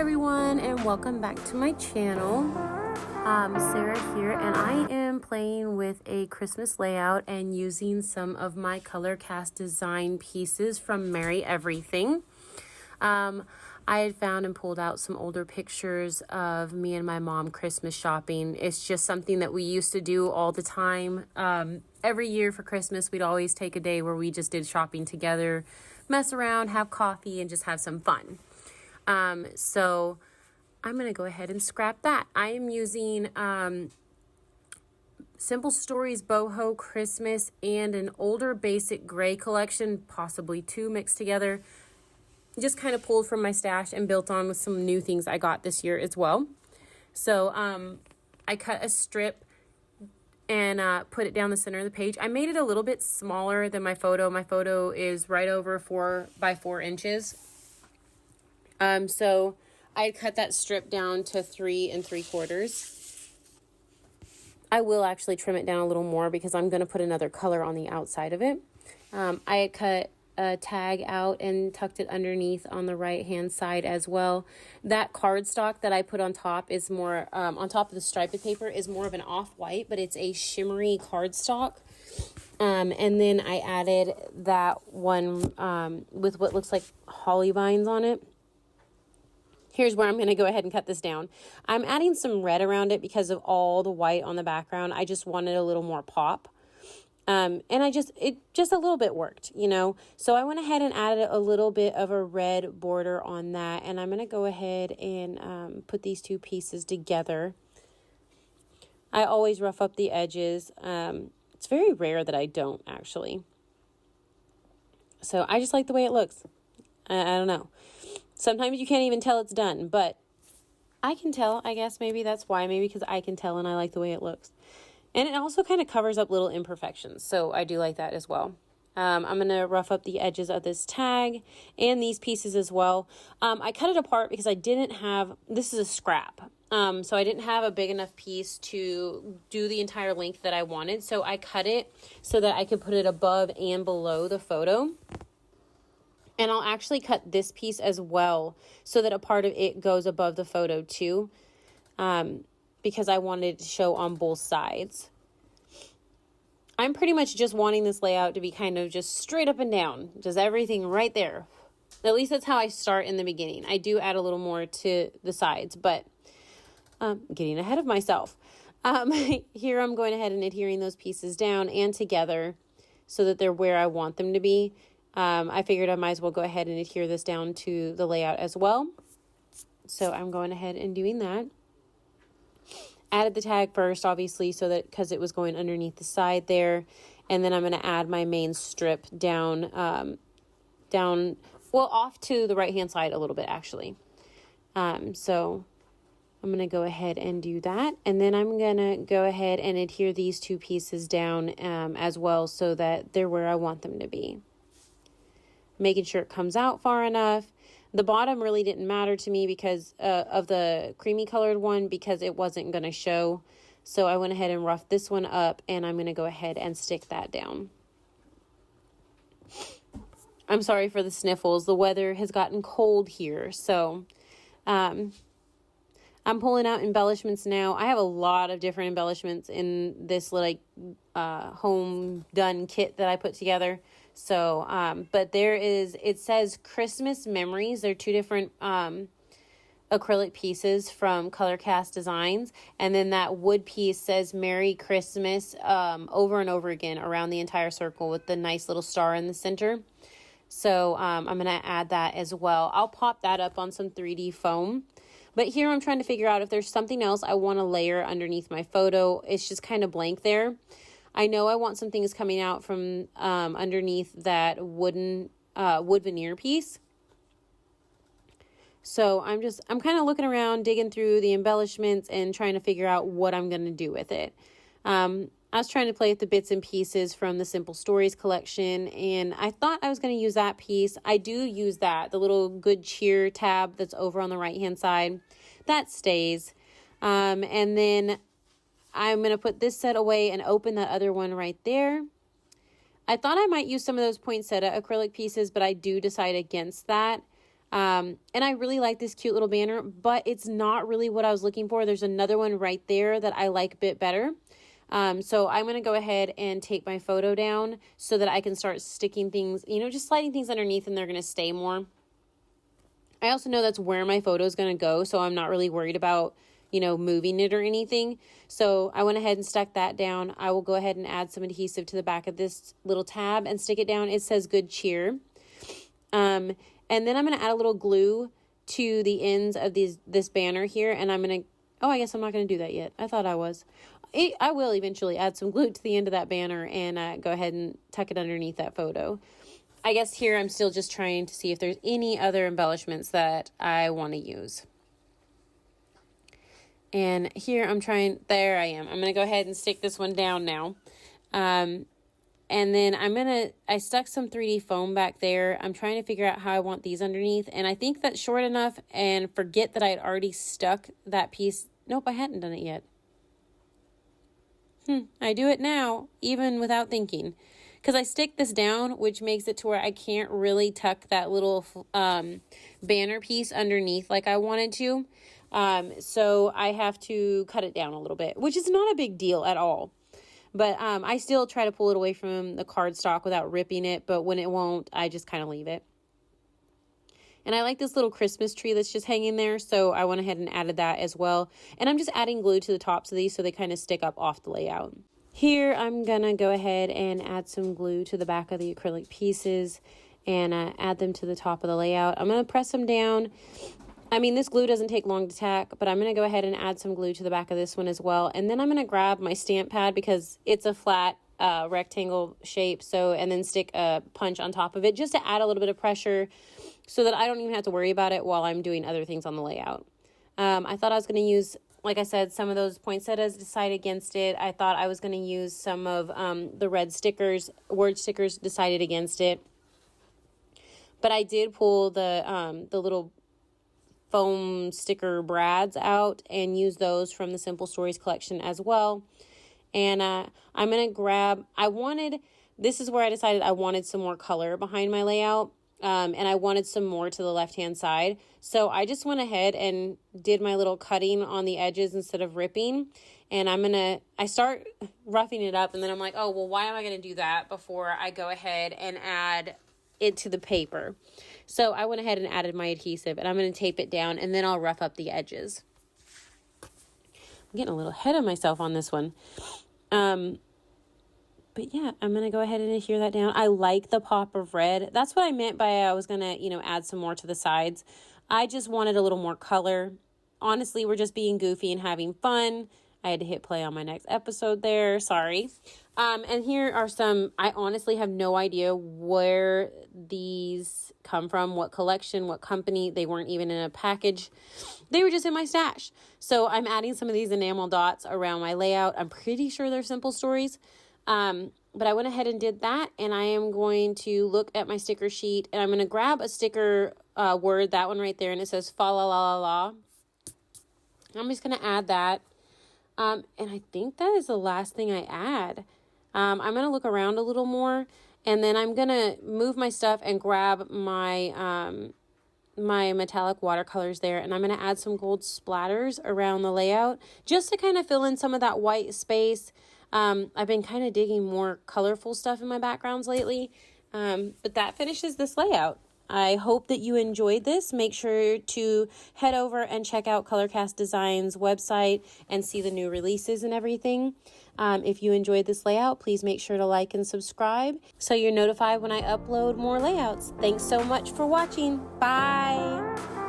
everyone, and welcome back to my channel. Sarah here, and I am playing with a Christmas layout and using some of my color cast design pieces from Merry Everything. I had found and pulled out some older pictures of me and my mom Christmas shopping. It's just something that we used to do all the time. Every year for Christmas, we'd always take a day where we just did shopping together, mess around, have coffee, and just have some fun. So I'm going to go ahead and scrap that. I am using Simple Stories Boho Christmas and an older basic gray collection, possibly two mixed together. Just kind of pulled from my stash and built on with some new things I got this year as well. So I cut a strip and put it down the center of the page. I made it a little bit smaller than my photo. My photo is right over 4 by 4 inches. So I cut that strip down to 3 3/4. I will actually trim it down a little more because I'm going to put another color on the outside of it. I had cut a tag out and tucked it underneath on the right hand side as well. That cardstock that I put on top is more, on top of the striped paper is more of an off-white, but it's a shimmery cardstock. And then I added that one with what looks like holly vines on it. Here's where I'm going to go ahead and cut this down. I'm adding some red around it because of all the white on the background. I just wanted a little more pop. And it just a little bit worked, you know. So I went ahead and added a little bit of a red border on that. And I'm going to go ahead and put these two pieces together. I always rough up the edges. It's very rare that I don't, actually. So I just like the way it looks. I don't know. Sometimes you can't even tell it's done, but I can tell. I guess maybe that's why. Maybe because I can tell and I like the way it looks. And it also kind of covers up little imperfections, so I do like that as well. I'm going to rough up the edges of this tag and these pieces as well. I cut it apart because I didn't have, this is a scrap, so I didn't have a big enough piece to do the entire length that I wanted. So I cut it so that I could put it above and below the photo. And I'll actually cut this piece as well so that a part of it goes above the photo too, because I wanted to show on both sides. I'm pretty much just wanting this layout to be kind of just straight up and down, just everything right there. At least that's how I start in the beginning. I do add a little more to the sides, but getting ahead of myself. Here I'm going ahead and adhering those pieces down and together so that they're where I want them to be. I figured I might as well go ahead and adhere this down to the layout as well. So I'm going ahead and doing that. Added the tag first, obviously, so that because it was going underneath the side there. And then I'm going to add my main strip down, off to the right-hand side a little bit, actually. So I'm going to go ahead and do that. And then I'm going to go ahead and adhere these two pieces down as well so that they're where I want them to be. Making sure it comes out far enough. The bottom really didn't matter to me because of the creamy colored one because it wasn't going to show. So I went ahead and roughed this one up and I'm going to go ahead and stick that down. I'm sorry for the sniffles. The weather has gotten cold here. So I'm pulling out embellishments now. I have a lot of different embellishments in this like home done kit that I put together. So, but it says Christmas Memories. They're two different acrylic pieces from Color Cast Designs. And then that wood piece says Merry Christmas over and over again around the entire circle with the nice little star in the center. So I'm going to add that as well. I'll pop that up on some 3D foam. But here I'm trying to figure out if there's something else I want to layer underneath my photo. It's just kind of blank there. I know I want some things coming out from underneath that wood veneer piece. So I'm kind of looking around, digging through the embellishments and trying to figure out what I'm going to do with it. I was trying to play with the bits and pieces from the Simple Stories collection, and I thought I was going to use that piece. I do use that, the little Good Cheer tab that's over on the right-hand side. That stays. And then I'm going to put this set away and open that other one right there. I thought I might use some of those poinsettia acrylic pieces, but I do decide against that. And I really like this cute little banner, but it's not really what I was looking for. There's another one right there that I like a bit better. So I'm going to go ahead and take my photo down so that I can start sticking things, just sliding things underneath, and they're going to stay more. I also know that's where my photo is going to go, so I'm not really worried about, moving it or anything. So I went ahead and stuck that down. I will go ahead and add some adhesive to the back of this little tab and stick it down. It says good cheer. And then I'm going to add a little glue to the ends of this banner here, and I'm going to, I guess I'm not going to do that yet. I thought I was. I will eventually add some glue to the end of that banner and go ahead and tuck it underneath that photo. I guess here I'm still just trying to see if there's any other embellishments that I want to use. And here there I am. I'm going to go ahead and stick this one down now. And then I stuck some 3D foam back there. I'm trying to figure out how I want these underneath. And I think that's short enough, and forget that I had already stuck that piece. Nope, I hadn't done it yet. I do it now, even without thinking. Because I stick this down, which makes it to where I can't really tuck that little banner piece underneath like I wanted to. So I have to cut it down a little bit, which is not a big deal at all. But I still try to pull it away from the cardstock without ripping it. But when it won't, I just kind of leave it. And I like this little Christmas tree that's just hanging there, so I went ahead and added that as well. And I'm just adding glue to the tops of these so they kind of stick up off the layout. Here, I'm going to go ahead and add some glue to the back of the acrylic pieces and add them to the top of the layout. I'm going to press them down. I mean, this glue doesn't take long to tack, but I'm going to go ahead and add some glue to the back of this one as well. And then I'm going to grab my stamp pad because it's a flat rectangle shape, and then stick a punch on top of it just to add a little bit of pressure so that I don't even have to worry about it while I'm doing other things on the layout. I thought I was going to use, like I said, some of those poinsettias to decide against it. I thought I was going to use some of the red stickers, word stickers, decided against it. But I did pull the little foam sticker brads out and use those from the Simple Stories collection as well. And I'm going to grab, this is where I decided I wanted some more color behind my layout. And I wanted some more to the left-hand side. So I just went ahead and did my little cutting on the edges instead of ripping. And I start roughing it up, and then I'm like, oh, well, why am I going to do that before I go ahead and add it to the paper? So I went ahead and added my adhesive, and I'm going to tape it down, and then I'll rough up the edges. I'm getting a little ahead of myself on this one. But yeah, I'm going to go ahead and adhere that down. I like the pop of red. That's what I meant by I was going to, add some more to the sides. I just wanted a little more color. Honestly, we're just being goofy and having fun. I had to hit play on my next episode there. Sorry. And here are some, I honestly have no idea where these come from, what collection, what company. They weren't even in a package. They were just in my stash. So I'm adding some of these enamel dots around my layout. I'm pretty sure they're Simple Stories. But I went ahead and did that, and I am going to look at my sticker sheet, and I'm going to grab a sticker word, that one right there, and it says fa la la la la. I'm just going to add that. And I think that is the last thing I add. I'm going to look around a little more, and then I'm going to move my stuff and grab my my metallic watercolors there, and I'm going to add some gold splatters around the layout just to kind of fill in some of that white space. I've been kind of digging more colorful stuff in my backgrounds lately, but that finishes this layout. I hope that you enjoyed this. Make sure to head over and check out Colorcast Designs website and see the new releases and everything. If you enjoyed this layout, please make sure to like and subscribe so you're notified when I upload more layouts. Thanks so much for watching. Bye.